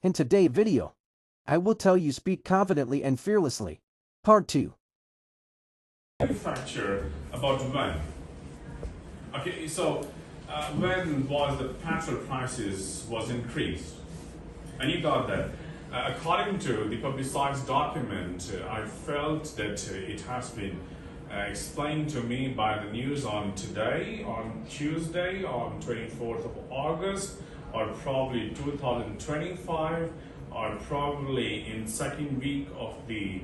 In today's video, I will tell you speak confidently and fearlessly. Part 2. Manufacture about when. Okay, so when was the petrol prices was increased? And you got that. According to the publicized document, I felt that it has been explained to me by the news on today, on Tuesday, on 24th of August, or probably 2025, or probably in second week of the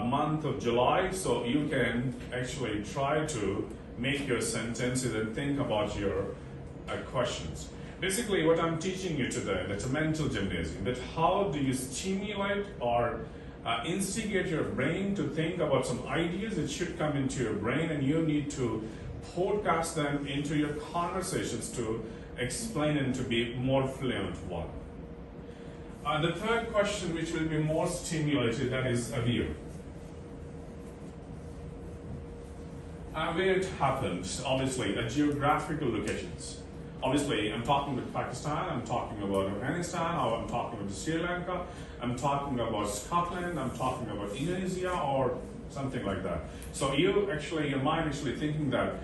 month of July. So you can actually try to make your sentences and think about your questions. Basically, what I'm teaching you today, that's a mental gymnasium, that how do you stimulate or instigate your brain to think about some ideas that should come into your brain, and you need to podcast them into your conversations to explain and to be more fluent one. The third question, which will be more stimulated, that is where. Where it happens, obviously, at geographical locations. Obviously, I'm talking about Pakistan, I'm talking about Afghanistan, or I'm talking about Sri Lanka, I'm talking about Scotland, I'm talking about Indonesia, or something like that. So your mind actually thinking that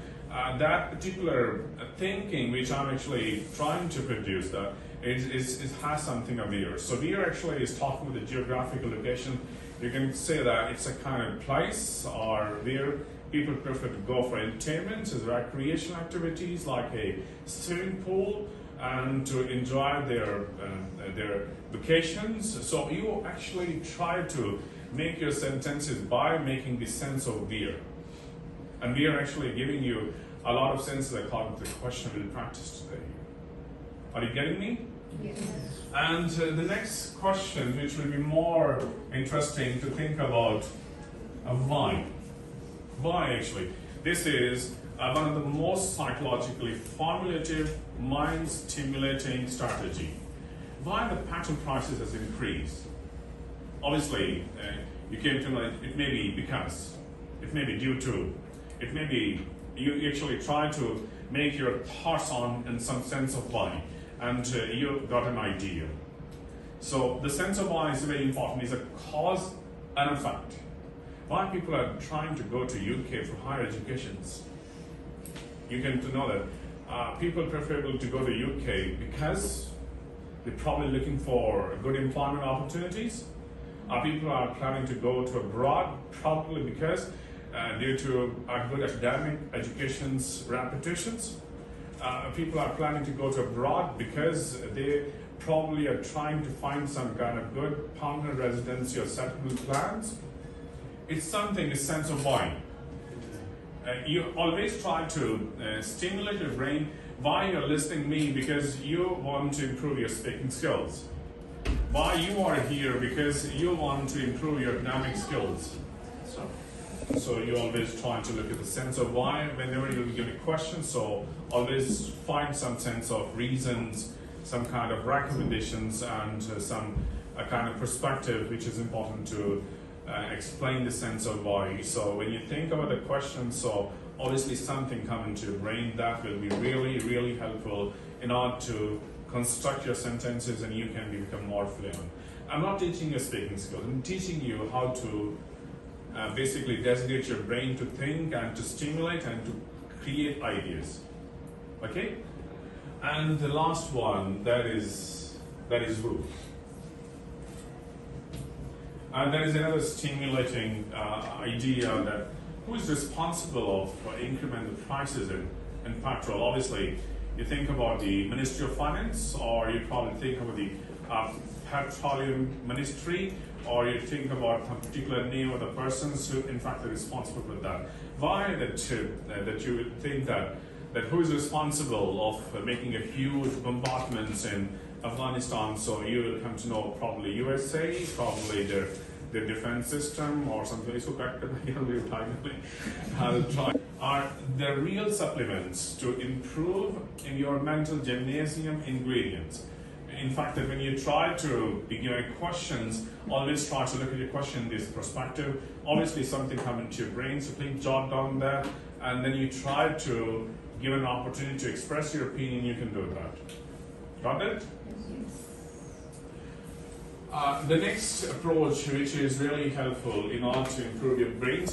that particular thinking which I'm actually trying to produce, that it has something of where. So where actually is talking about the geographical location. You can say that it's a kind of place or where people prefer to go for entertainment, as recreation activities like a swimming pool, and to enjoy their vacations. So you actually try to make your sentences by making the sense of where. And we are actually giving you a lot of senses according to the question we'll practice today. Are you getting me? Yes. And the next question, which will be more interesting to think about, why. Why actually? This is one of the most psychologically formulative, mind-stimulating strategy. Why the petrol prices has increased? Obviously, you came to know it may be because, it may be due to, it may be you actually try to make your thoughts on in some sense of why, and you got an idea. So the sense of why is very important. It's a cause and effect. Why people are trying to go to UK for higher educations? You can to know that people prefer to go to UK because they're probably looking for good employment opportunities. People are planning to go to abroad probably because due to good academic education's reputations. People are planning to go to abroad because they probably are trying to find some kind of good permanent residency or settlement plans. It's something, a sense of why. You always try to stimulate your brain. Why you're listening to me? Because you want to improve your speaking skills. Why you are here? Because you want to improve your academic skills. So you always try to look at the sense of why whenever you get a question. So always find some sense of reasons, some kind of recommendations, and some kind of perspective, which is important to explain the sense of why. So when you think about the question, so obviously something comes into your brain that will be really, really helpful in order to construct your sentences, and you can become more fluent. I'm not teaching you speaking skills. I'm teaching you how to basically designate your brain to think and to stimulate and to create ideas. Okay? And the last one, that is who. And there is another stimulating idea that who is responsible of increment the prices in petrol. Obviously, you think about the Ministry of Finance, or you probably think about the Petroleum Ministry, or you think about a particular name of the persons who in fact are responsible for that. Why that you would think that who is responsible of making a huge bombardments in Afghanistan? So you will come to know probably USA, probably their defense system or something. So I'll try. Are the real supplements to improve in your mental gymnasium ingredients? In fact, that when you try to be given questions, always try to look at your question in this perspective. Obviously, something comes into your brain, so please jot down that, and then you try to give an opportunity to express your opinion. You can do that. Got it? Yes. The next approach, which is really helpful in order to improve your brain